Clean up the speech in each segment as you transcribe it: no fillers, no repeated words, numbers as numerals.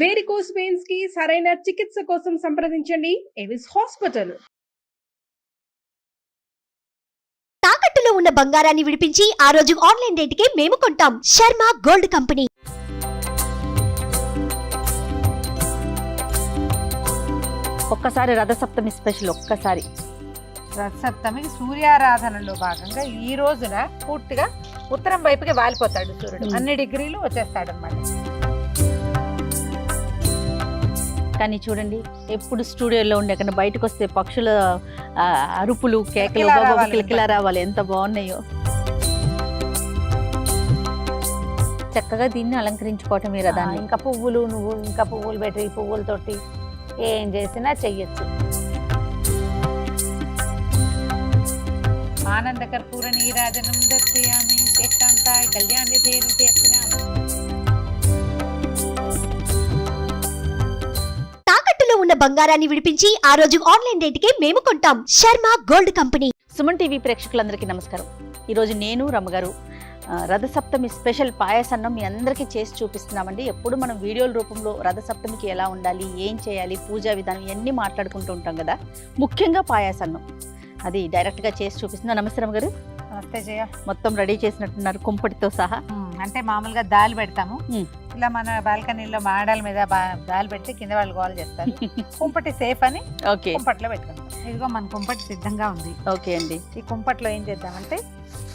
Varicose veins కి సరైన చికిత్స కోసం సంప్రదించండి ఎవిస్ హాస్పిటల్. తాకట్టులో ఉన్న బంగారాన్ని విడిపించి ఆ రోజు ఆన్లైన్ రేటుకే మేము కొంటాం. Sharma gold company. ఒక్కసారి రథసప్తమి స్పెషల్. ఒక్కసారి రథసప్తమికి సూర్యారాధనలో భాగంగా ఈ రోజున పూర్తిగా ఉత్తరం వైపుకి వాలిపోతాడు సూర్యుడు. అన్ని డిగ్రీలు వచ్చేస్తాడు అన్నమాట. కానీ చూడండి, ఎప్పుడు స్టూడియోలో ఉండే కన్నా బయటకు వస్తే పక్షుల అరుపులు, కేకలు, కిలకిలా రావాలి, ఎంత బాగున్నాయో. చక్కగా దీన్ని అలంకరించుకోవటం ఈ రథాన్ని. ఇంకా పువ్వులు, నువ్వు ఇంకా పువ్వులు పెట్టి ఈ పువ్వులతోటి ఏం చేసినా చెయ్యొచ్చు. ఆనంద కర్పూర నీరాజనం దర్శయామి ఏకాంతాయ కళ్యాణి దేవి చేస్తున్నాము. తాకట్టులో ఉన్న బంగారాన్ని విడిపించి ఆ రోజు ఆన్లైన్ రేటుకే మేము కొంటాం. Sharma gold company. Suman TV ప్రేక్షకులందరికీ నమస్కారం. ఈరోజు నేను రమ్మగారు రథసప్తమి స్పెషల్ పాయసన్నం మీ అందరికీ చేసి చూపిస్తున్నామండి. ఎప్పుడు మనం వీడియోల రూపంలో రథసప్తమికి ఎలా ఉండాలి, ఏం చేయాలి, పూజా విధానం ఇవన్నీ మాట్లాడుకుంటూ ఉంటాం కదా. ముఖ్యంగా పాయసన్నం అది డైరెక్ట్గా చేసి చూపిస్తున్నా. నమస్తే రమ్మగారు. నమస్తే జయ. మొత్తం రెడీ చేసినట్టున్నారు కుంపటితో సహా. అంటే మామూలుగా దాల్ పెడతాము, ఇలా మన బాల్కనీలో మాడాల మీద దాల్ పెట్టి కింద వాళ్ళు గోల్ చేస్తారు. కుంపటి సేఫ్ అని కుంపట్లో పెట్టుకుంటాం. ఇదిగో మన కుంపటి సిద్ధంగా ఉంది. ఓకే అండి. ఈ కుంపట్లో ఏం చేద్దామంటే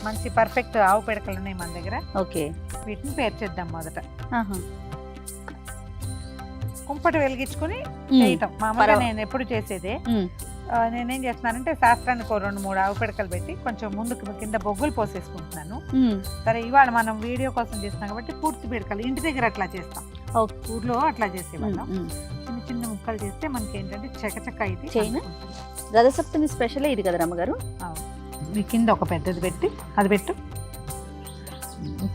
మంచి పర్ఫెక్ట్ ఆవు పిడకలు ఉన్నాయి మన దగ్గర. ఓకే, వీటిని పేర్చేద్దాం. మొదట కుంపటి వెలిగించుకుని చేయటం మామూలుగా నేను ఎప్పుడు చేసేదే. నేనేం చేస్తున్నానంటే శాస్త్రానికి 2-3 ఆవు పిడకలు పెట్టి కొంచెం ముందుకు కింద బొగ్గులు పోసేసుకుంటున్నాను. సరే, ఇవాళ మనం వీడియో కోసం చేస్తున్నాం కాబట్టి పూర్తి పిడకలు ఇంటి దగ్గర అట్లా చేస్తాం. ఊర్లో అట్లా చేసేవాళ్ళం. చిన్న చిన్న ముక్కలు చేస్తే మనకి ఏంటంటే చకచక ఇది. రథసప్తమి స్పెషల్ ఇది కదా రమ్మగారు. మీ కింద ఒక పెద్దది పెట్టి అది పెట్టు,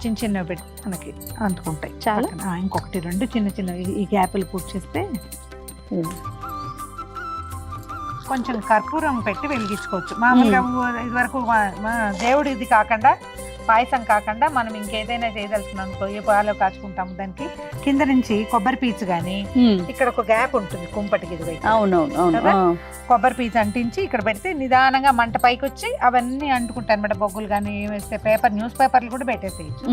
చిన్న చిన్నవి పెట్టి మనకి అంటుకుంటాయి. చాలా ఇంకొకటి 2 చిన్న చిన్న ఈ గ్యాపులు పూర్తి చేస్తే కొంచెం కర్పూరం పెట్టి వెలిగించుకోవచ్చు. మామూలుగా ఇది వరకు దేవుడి ఇది కాకుండా, పాయసం కాకుండా మనం ఇంకేదైనా చేయదలుచుకున్నాం అనుకో, ఏ పాలో కాచుకుంటాము, దానికి కింద నుంచి కొబ్బరి పీచు గానీ ఇక్కడ ఒక గ్యాప్ ఉంటుంది కుంపటికి ఇది వైపు. అవునవును. కొబ్బరి పీచు అంటించి ఇక్కడ పెడితే నిదానంగా మంట పైకి వచ్చి అవన్నీ అంటుకుంటాయి అనమాట. బొగ్గులు కానీ వేస్తే న్యూస్ పేపర్లు కూడా పెట్టేసేయచ్చు.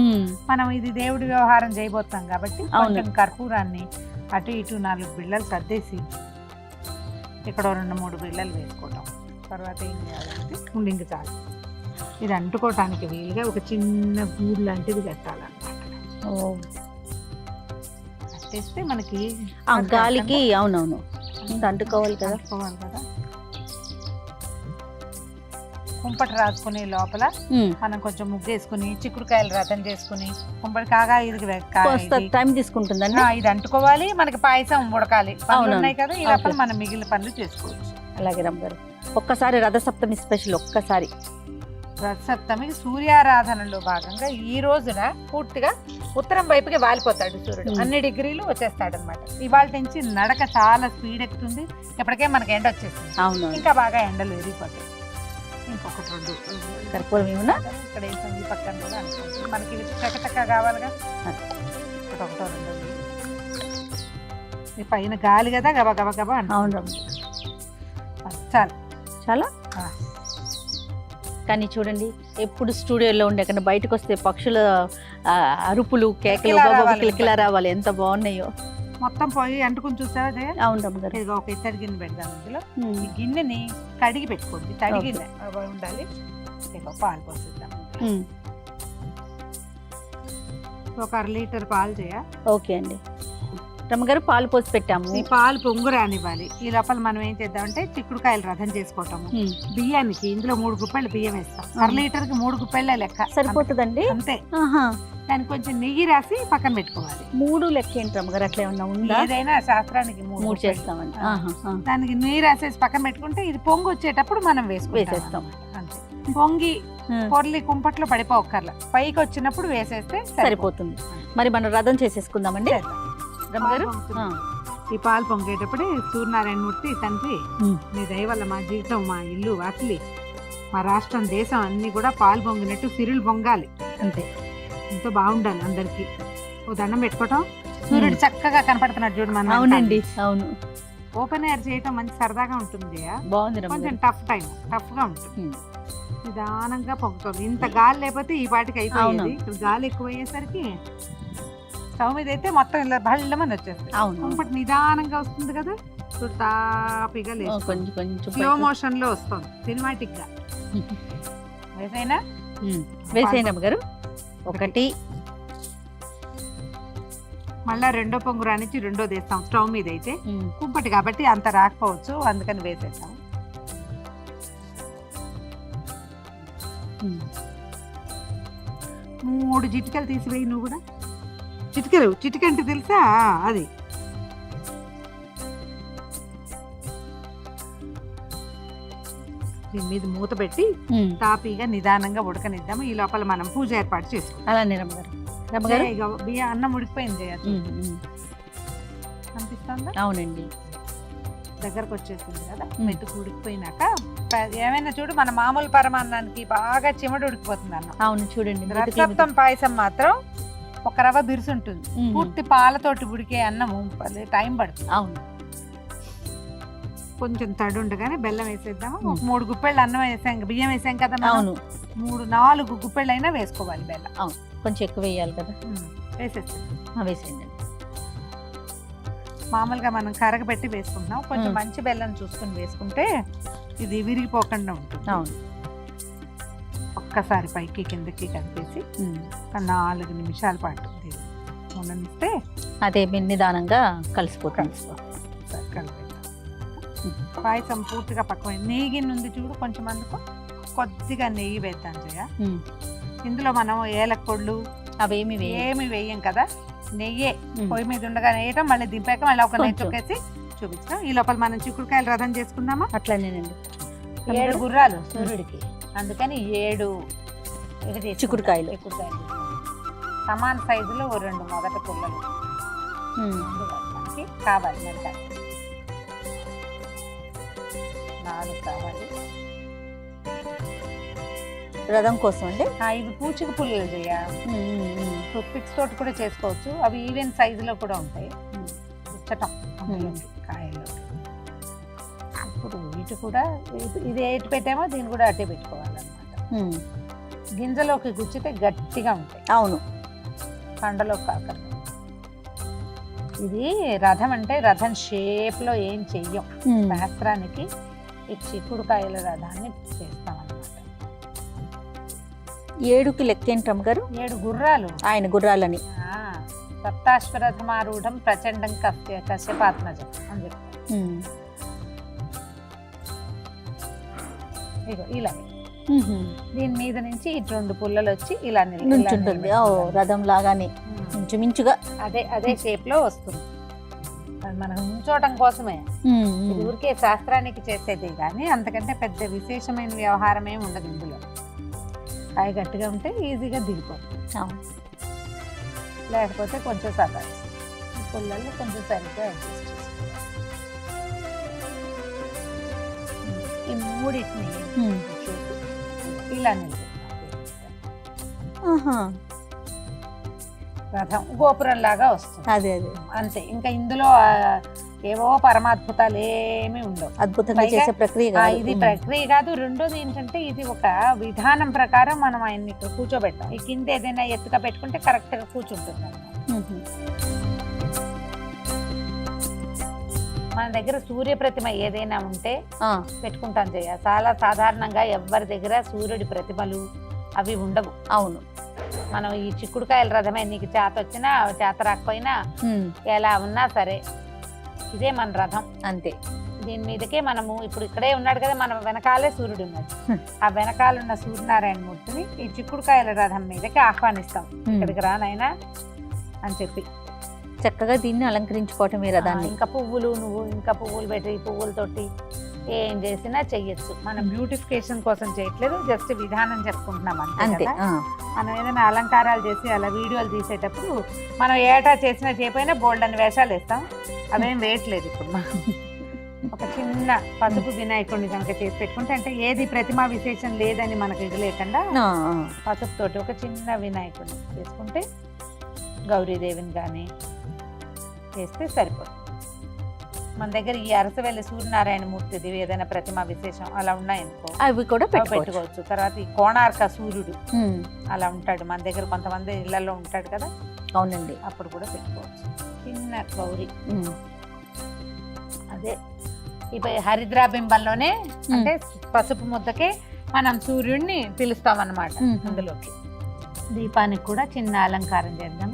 మనం ఇది దేవుడి వ్యవహారం చేయబోతున్నాం కాబట్టి కొంచెం కర్పూరాన్ని అటు ఇటు 4 బిళ్ళలు సర్దేసి ఇక్కడ 2-3 బిళ్ళలు వేసుకోవటం. తర్వాత ఏం చేయాలంటే ఉండింగి చాలు. ఇది అంటుకోవటానికి వీలుగా ఒక చిన్న గూడు లాంటిది కట్టాలన్నమాట. కట్టేస్తే మనకి గాలికి అవునవును అంటుకోవాలి కదా. కుంపటి రాసుకుని లోపల మనం కొంచెం ముగ్గేసుకుని చిక్కుడుకాయలు రథం చేసుకుని కుంపటి కాగా ఇది టైం తీసుకుంటుందండి. ఇది అంటుకోవాలి, మనకి పాయసం ఉడకాలి. ఉన్నాయి కదా, ఈ లోపల మనం మిగిలిన పనులు చేసుకోవచ్చు. అలాగే రమ్మగారు. ఒక్కసారి రథసప్తమి స్పెషల్. ఒక్కసారి రథసప్తమికి సూర్యారాధనలో భాగంగా ఈ రోజున పూర్తిగా ఉత్తరం వైపుకి వాలిపోతాడు సూర్యుడు. అన్ని డిగ్రీలు వచ్చేస్తాడు అనమాట. ఇవాళ నుంచి నడక చాలా స్పీడ్ ఎక్కుతుంది. ఎప్పటికే మనకి ఎండ వచ్చేస్తుంది. అవును, ఇంకా బాగా ఎండలు ఎరిగిపోతాయి. ఇంకొకటి 2 కర్పూరం ఏమన్నా ఇక్కడ వేసాం. ఈ పక్కన కూడా అనుకుంటుంది మనకి చక్కచక్క కావాలిగా. ఒకటో 2 ఈ పైన గాలి కదా, గబా గబా గబా అంటే. అవును, చాలు. చాలా. కానీ చూడండి, ఎప్పుడు స్టూడియోలో ఉండే కన్నా బయటకు వస్తే పక్షుల అరుపులు, కేకలు, కిలకిలా రావాలి, ఎంత బాగున్నాయో. మొత్తం పోయి అంటుకుని చూసావా జయ? అవును రమ్మగారు. ఇదిగో ఒక ఇత్తడి గిన్నె పెడదాం. ఇందులో ఈ గిన్నెని కడిగి పెట్టుకోండి. తడిగి ఉండాలి. పాలు పోసేద్దాం. ఒక 1/2 లీటర్ పాలు చేయ. ఓకే అండి. రమ్మగారు పాలు పోసి పెట్టాము. ఈ పాలు పొంగు రానివ్వాలి. ఈ లోపల మనం ఏం చేద్దామంటే చిక్కుడుకాయలు రథం చేసుకోవటము. బియ్యానికి ఇందులో 3 గుప్పెళ్ళు బియ్యం వేస్తాం. 1/2 లీటర్కి 3 గుప్పెళ్ళ లెక్క సరిపోతుందండి. అంతే. దానికి కొంచెం నెయ్యి రాసి పక్కన పెట్టుకోవాలి. 3 లెక్క ఏంటి రమ్మగారు? అట్లా ఏమన్నా ఉందా? ఏదైనా శాస్త్రానికి 3 చేస్తామండి. దానికి నెయ్యి రాసేసి పక్కన పెట్టుకుంటే ఇది పొంగు వచ్చేటప్పుడు మనం వేసేస్తాం. అంతే. పొంగి పొర్లి కుంపట్లో పడిపోకర్లా, పైకి వచ్చినప్పుడు వేసేస్తే సరిపోతుంది. మరి మనం రథం చేసేసుకుందామండి. ఈ పాలు పొంగేటప్పుడే సూర్యనారాయణ మూర్తి తండ్రి, మీ దయ వల్ల మా జీవితం, మా ఇల్లు వాకిలి, మా రాష్ట్రం, దేశం అన్ని కూడా పాలు పొంగినట్టు సిరులు పొంగాలి. అంతే. ఎంతో బాగుండాలి అందరికి. ఓ దండం పెట్టుకోవటం. సూర్యుడు చక్కగా కనపడుతున్నాడు చూడు మన అవునండి, అవును, ఓపెన్ ఎయిర్ చేయటం మంచి సరదాగా ఉంటుంది. బాగుంది కొంచెం టఫ్ గా ఉంటుంది. ఉమ్. నిదానంగా పొంగుతుంది. ఇంత గాలి లేకపోతే ఈ పాటికి అయిపోయింది. అవును. ఇక్కడ గాలి ఎక్కువ అయ్యేసరికి స్టవ్ మీద అయితే మొత్తం ఇలా బళ్ళమని వచ్చేస్తుంది. అవును, ఇంకోటి నిదానంగా వస్తుంది కదా, తాపిగా లేదు, కొంచెం కొంచెం స్లో మోషన్ లో వస్తుంది, సినిమాటిక్ గా. వేసైనా వేసేయండి అమ్మగారు. ఒకటి, మళ్ళా రెండో పొంగు రానిచ్చి రెండోది వేస్తాం. స్టవ్ మీద అయితే కుంపటి కాబట్టి అంత రాకపోవచ్చు, అందుకని వేసేస్తాం. మూడు చిటికలు తీసివేయి నువ్వు కూడా. చిటిక అంటే తెలుసా? అది దీని మీద మూత పెట్టి తాపీగా నిదానంగా ఉడకనిద్దాము. ఈ లోపల మనం పూజ ఏర్పాటు చేసుకుంటాం. అలానే రమ్మగారు. రమ్మగారు, బియ్యం అన్నం ఉడికిపోయింది చేయొచ్చు. అనిపిస్తుందా? అవునండి, దగ్గరకు వచ్చేసింది కదా. మెతుకు ఉడికిపోయినాక ఏమైనా చూడు, మన మామూలు పరమాన్నానికి బాగా చిమడు ఉడికిపోతుంది అన్నం. అవును చూడండి. రసప్తం పాయసం మాత్రం ఒక రవ్వ బిరుసు ఉంటుంది. పూర్తి పాలతోటి ఉడికే అన్నము టైం పడుతుంది. అవును, కొంచెం తడి ఉండగానే బెల్లం వేసేద్దాము. 3 గుప్పెళ్ళు అన్నం వేసాం, బియ్యం వేసాం కదా. అవును, 3-4 గుప్పెళ్ళు అయినా వేసుకోవాలి బెల్లం. అవును, కొంచెం ఎక్కువ వేయాలి కదా. వేసేస్తాం. వేసేయండి. మామూలుగా మనం కరగబెట్టి వేసుకుంటున్నాం. కొంచెం మంచి బెల్లం చూసుకుని వేసుకుంటే ఇది విరిగిపోకుండా ఉంటుంది. అవును, ఒక్కసారి పైకి కిందకి కలిపేసి ఒక 4 నిమిషాల పాటు ఉండనిస్తే అదే నిదానంగా కలిసిపోతుంది. పాయసం పూర్తిగా పక్కమైంది. నెయ్యి ఉంది చూడు, కొంచెం అందుకు కొద్దిగా నెయ్యి వేద్దాం చేయ. ఇందులో మనం ఏలకొళ్ళు అవేమి ఏమి వేయం కదా, నెయ్యే పొయ్యి మీద ఉండగా వేయటం, మళ్ళీ దింపాక మళ్ళీ ఒక నెయ్యి తొక్కేసి చూపించాం. ఈ లోపల మనం చిక్కుడుకాయలు రథం చేసుకుందామా? అట్లానేనండి. 7 గుర్రాలు సూర్యుడికి, అందుకని 7 చిక్కుడుకాయలు సమాన సైజులో 2 మొదటి పుల్లలు మనకి కావాలి. మరి 4 కావాలి రథం కోసం అండి. ఇవి పూచిక పుల్లలు చేయ, టూత్పిక్స్ తోటి కూడా చేసుకోవచ్చు. అవి ఈవెన్ సైజులో కూడా ఉంటాయి. ఉచ్చటం కాయలు. అప్పుడు ఇటు కూడా ఇది ఎటు పెట్టామో దీన్ని కూడా అట్టే పెట్టుకోవాలన్నమాట. గింజలోకి గుచ్చితే గట్టిగా ఉంటాయి. అవును, పండలో కాకర. ఇది రథం అంటే రథం షేప్ లో ఏం చెయ్యం. శాస్త్రానికి ఈ చిక్కుడుకాయల రథాన్ని చేస్తాం అన్నమాట. 7కి లెక్కేంటమ్మ గారు? 7 గుర్రాలు, ఆయన గుర్రాలని. సప్తాశ్వరథమారూఢం ప్రచండం కశ్యపాత్మజం అని చెప్తారు. ఇగో ఇలా దీని మీద నుంచి ఇటు 2 పుల్లలు వచ్చి ఇలా నిల్చుంటుంది. రథం లాగానే ఇంచుమించుగా అదే షేప్ లో వస్తుంది. మనం ఉంచోటం కోసమే. ఇది ఊరికే శాస్త్రానికి చేసేది కానీ అంతకంటే పెద్ద విశేషమైన వ్యవహారం ఏమి ఉండదు ఇందులో. కాయ గట్టిగా ఉంటే ఈజీగా దిగిపోతుంది. లేకపోతే కొంచెం సతాయిస్తుంది. పుల్లలు కొంచెం సరిగ్గా అడ్జస్ట్ చేసుకోవాలి. ఈ మూడింటిని ఇలా నిలబెడతాం. రథం గోపురం లాగా వస్తుంది. అదే అంతే. ఇంకా ఇందులో ఏవో పరమాద్భుతాలు ఏమీ ఉండవు. అద్భుతంగా చేసే ప్రక్రియ ఇది ప్రక్రియ కాదు. రెండోది ఏంటంటే ఇది ఒక విధానం ప్రకారం మనం ఆయన్ని ఇక్కడ కూర్చోబెట్టాం. ఈ కింద ఏదైనా ఎత్తుగా పెట్టుకుంటే కరెక్ట్ గా కూర్చుంటుంది అన్నమాట. మన దగ్గర సూర్య ప్రతిమ ఏదైనా ఉంటే పెట్టుకుంటాం చేయ. చాలా సాధారణంగా ఎవరి దగ్గర సూర్యుడి ప్రతిమలు అవి ఉండవు. అవును, మనం ఈ చిక్కుడుకాయల రథమే నీకు చేత వచ్చినా చేత రాకపోయినా ఎలా ఉన్నా సరే ఇదే మన రథం అంతే. దీని మీదకే మనము ఇప్పుడు ఇక్కడే ఉన్నాడు కదా, మన వెనకాలే సూర్యుడు ఉన్నాడు. ఆ వెనకాలన్న సూర్యనారాయణ మూర్తిని ఈ చిక్కుడుకాయల రథం మీదకి ఆహ్వానిస్తాం. ఇక్కడికి రానైనా అని చెప్పి చక్కగా దీన్ని అలంకరించుకోవటం రథాన్ని. ఇంకా పువ్వులు పెట్టి పువ్వులతోటి ఏం చేసినా చెయ్యొచ్చు. మనం బ్యూటిఫికేషన్ కోసం చేయట్లేదు, జస్ట్ విధానం చెప్పుకుంటున్నాం అంతే. మనం ఏదైనా అలంకారాలు చేసి అలా వీడియోలు తీసేటప్పుడు మనం ఏటా చేసినా చేయకపోయినా బోల్డ్ అని వేషాలు వేస్తాం. అవేం వేయట్లేదు ఇప్పుడు. ఒక చిన్న పసుపు వినాయకుడిని కనుక చేసి పెట్టుకుంటే, అంటే ఏది ప్రతిమా విశేషం లేదని మనకు ఇది లేకుండా పసుపు తోటి ఒక చిన్న వినాయకుడిని చేసుకుంటే గౌరీదేవిని కానీ చేస్తే సరిపోతుంది. మన దగ్గర ఈ అరసవెల్లి సూర్యనారాయణ మూర్తిది ఏదైనా ప్రతిమ విశేషం అలా ఉన్నాయనుకో అవి కూడా పెట్టుకోవచ్చు. తర్వాత ఈ కోణార్క సూర్యుడు అలా ఉంటాడు మన దగ్గర, కొంతమంది ఇళ్లలో ఉంటాడు కదా. అవునండి, అప్పుడు కూడా పెట్టుకోవచ్చు. చిన్న గౌరీ అదే ఇప్పుడు హరిద్రాబింబంలోనే అంటే పసుపు ముద్దకే మనం సూర్యుడిని పిలుస్తాం అన్నమాట. అందులోకి దీపానికి కూడా చిన్న అలంకారం చేద్దాం.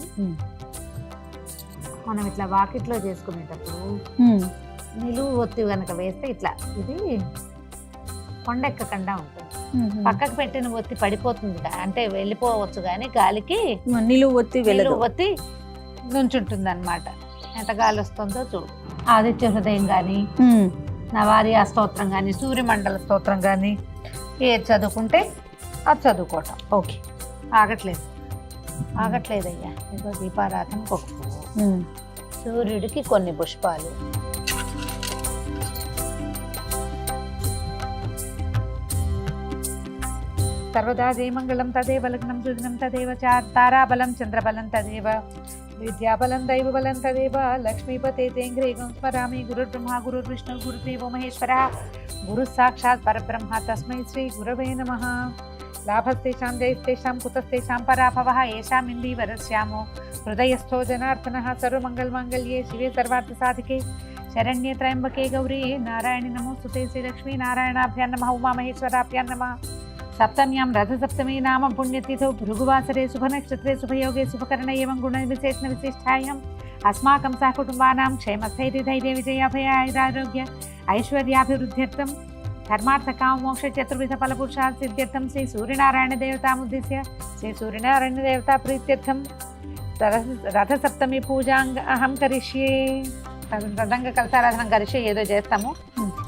మనం ఇట్లా వాకిట్లో చేసుకునేటప్పుడు నిలువు ఒత్తి కనుక వేస్తే ఇట్లా ఇది కొండెక్కకుండా ఉంటుంది. పక్కకు పెట్టిన ఒత్తి పడిపోతుంది, అంటే వెళ్ళిపోవచ్చు, కానీ గాలికి నిలువు ఒత్తి నుంచుంటుంది అనమాట. ఎంత గాలి వస్తుందో చూడు. ఆదిత్య హృదయం కానీ, నవారి స్తోత్రం కానీ, సూర్యమండల స్తోత్రం కానీ ఏది చదువుకుంటే అది చదువుకోవటం. ఓకే, ఆగట్లేదయ్యా. ఏదో దీపారాధన సూర్యుడికి కొన్ని పుష్పాలు. సర్వదా జయమంగళం తదేవ లగ్నం సుదినం తదేవ తారాబలం చంద్రబలం తదేవ విద్యాబలం దైవబలం తదేవ లక్ష్మీపతే తేంగ్రేగం స్మరామి గురుర్బ్రహ్మ గురుర్విష్ణు గురుదేవో మహేశ్వర గురు సాక్షాత్ పరబ్రహ్మ తస్మై శ్రీ గురవే నమః. లాభస్తేషాం జయస్తేషాం కుతస్తేషాం పరాభవః ఏషాం ఇందీవరస్యామో హృదయస్థో జనార్దనః. సర్వమంగళమాంగళ్యే శివే సర్వార్థసాధికే శరణ్యే త్రయంబకే గౌరీ నారాయణి నమోస్తుతే. శ్రీలక్ష్మీ నారాయణాభ్యాం నమః ఉమామహేశ్వరాభ్యాం నమః. సప్తమ్యాం రథసప్తమి నామ పుణ్యతిథౌ భృగువాసరే శుభనక్షత్రే శుభయోగే శుభకరణ ఏవం గుణ విశేషణ విశిష్టాయాం అస్మాకం సహకుటుంబానాం క్షేమస్థైర్యధైర్య విజయాభయారోగ్య ఐశ్వర్యాభివృద్ధ్యర్థం ధర్మార్థకామ మోక్ష చతుర్విధ ఫలపురుషార్థ సిద్ధ్యర్థం శ్రీ సూర్యనారాయణ దేవతాముద్దిశ్య శ్రీ సూర్యనారాయణ దేవతా ప్రీత్యర్థం రథసప్తమి పూజాంగ అహం కరిష్యే. రథంగ కలశారాధన కరిష్యే ఏదో చేస్తాము.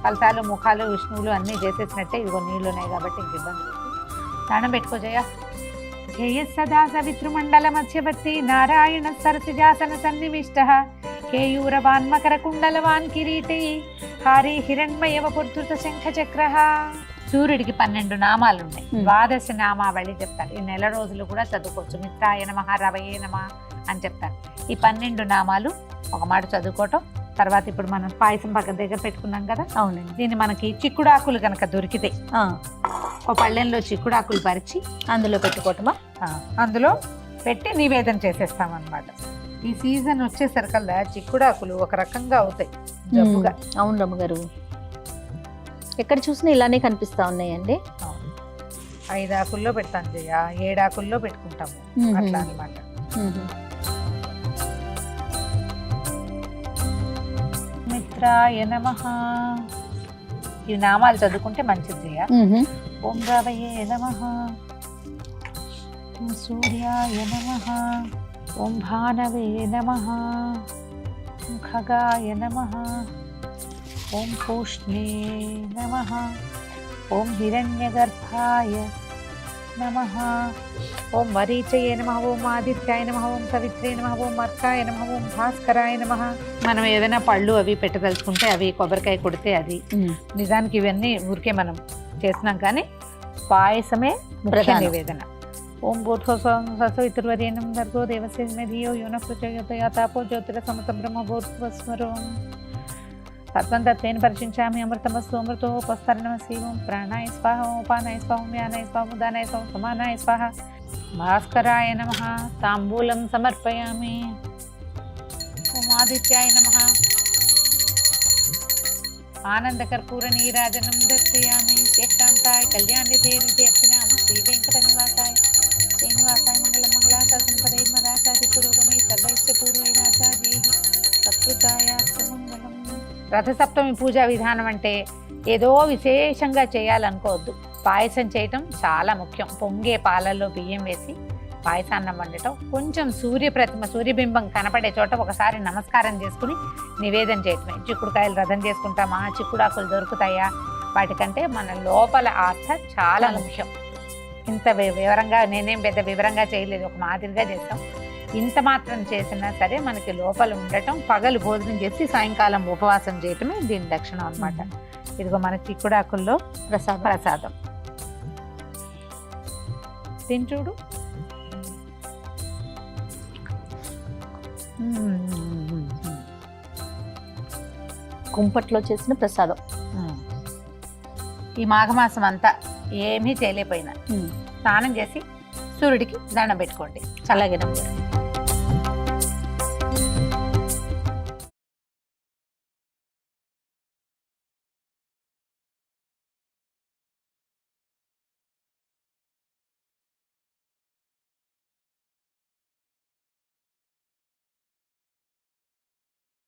కలశాలు ముఖాలు విష్ణువులు అన్నీ చేసేసినట్టే. ఇదిగో నీళ్ళు ఉన్నాయి కాబట్టి ఇంక ఇబ్బంది. స్నానం పెట్టుకో జయ. జయ సదా సవితృమండల మధ్యవర్తి నారాయణ సరసిజాసన సన్నివిష్ట కేయూరవాన్ మకర కుండలవాన్ కిరీటి హారి హిరణ్మయవ పుర్ధృత శంఖ చక్ర. సూర్యుడికి 12 నామాలు ఉన్నాయి. ద్వాదశ నామావళి చెప్తారు. ఈ నెల రోజులు కూడా చదువుకోవచ్చు. మిత్రాయ నమః రవయే నమః అని చెప్తారు. ఈ 12 నామాలు ఒక మాట చదువుకోవటం. తర్వాత ఇప్పుడు మనం పాయసం పక్కన దగ్గర పెట్టుకున్నాం కదా. అవునండి. దీన్ని మనకి చిక్కుడాకులు కనుక దొరికితే ఒక పళ్ళెంలో చిక్కుడాకులు పరిచి అందులో పెట్టుకోవటమా? అందులో పెట్టి నివేదన చేసేస్తాం అన్నమాట. ఈ సీజన్ వచ్చేసరికల్లా చిక్కుడాకులు ఒక రకంగా అవుతాయి జబ్బుగా. అవును రమ్మగారు, ఎక్కడ చూసినా ఇలానే కనిపిస్తా ఉన్నాయండి. 5 ఆకుల్లో పెడతాం జయ, 7 ఆకుల్లో పెట్టుకుంటాము అట్లా అన్నమాట. మిత్రాయ నమః. ఈ నామాలు చదువుకుంటే మంచిది జయ. ఓం రవయే నమః, ఓం సూర్యాయ నమః, ఓం భానవే నమః, ఓం ఖగాయ నమః, ఓం పూష్ణే నమః, ఓం హిరణ్యగర్భాయ నమః, ఓం వరీచయే నమః, ఓం ఆదిత్యాయ నమః, ఓం సవిత్రే నమః, ఓం అర్కాయ నమః, ఓం భాస్కరాయ నమః. మనం ఏదైనా పళ్ళు అవి పెట్టదలుచుకుంటే అవి కొబ్బరికాయ కొడితే అది. నిజానికి ఇవన్నీ ఊరికే మనం చేస్తున్నాం, కానీ పాయసమే ముఖ్య నివేదన. ఓం భూర్భువస్సువర్యేణం దర్గో దేవస్య ధియో యో నః ప్రచోదయాత్ తాపో జ్యోతిరసమృత బ్రహ్మ భూర్భువస్సువరం తత్వం తత్వేన పరిచించామి అమృతమస్తు అమృతోపస్తరణమసి. ఓం ప్రాణాయ స్వాహ, ఓం ఉపానాయ స్వాహ, ఓం యానాయ స్వాహ, ఓం ఉదానాయ స్వాహ, సమానాయ స్వాహ. భాస్కరాయ నమః తాంబూలం సమర్పయామి. ఓం ఆదిత్యాయ నమః ఆనందకర్పూర నీరాజనం దర్శయామి. శ్రేష్టాంతాయ కళ్యాణ్యతే నిత్యర్చనామ శ్రీ వెంకట నివాసాయ శ్రీనివాసాయ మంగళం మంగళాశాసన పదై మదాశాది పురోగమై సర్వైశ్చ పూర్వైరాచార్యై సత్కృతాయాస్తు మంగళం. రథసప్తమి పూజా విధానం అంటే ఏదో విశేషంగా చేయాలనుకోవద్దు. పాయసం చేయటం చాలా ముఖ్యం. పొంగే పాలల్లో బియ్యం వేసి పాయసాన్నం వండటం, కొంచెం సూర్యబింబం కనపడే చోట ఒకసారి నమస్కారం చేసుకుని నివేదన చేయటమే. చిక్కుడుకాయలు రథం చేసుకుంటామా, చిక్కుడాకులు దొరుకుతాయా, వాటికంటే మన లోపల ఆస్థ చాలా ముఖ్యం. ఇంత వివరంగా నేనేం పెద్ద వివరంగా చేయలేదు, ఒక మాదిరిగా చేస్తాం. ఇంత మాత్రం చేసినా సరే మనకి లోపల ఉండటం, పగలు భోజనం చేసి సాయంకాలం ఉపవాసం చేయటమే దీని లక్షణం అన్నమాట. ఇదిగో మన చిక్కుడాకుల్లో ప్రసాదం తిని చూడు. కుంపట్లో చేసిన ప్రసాదం. ఈ మాఘమాసం అంతా ఏమీ చేయలేకపోయినా స్నానం చేసి సూర్యుడికి దండం పెట్టుకోండి. అలాగే రమ్మగారు.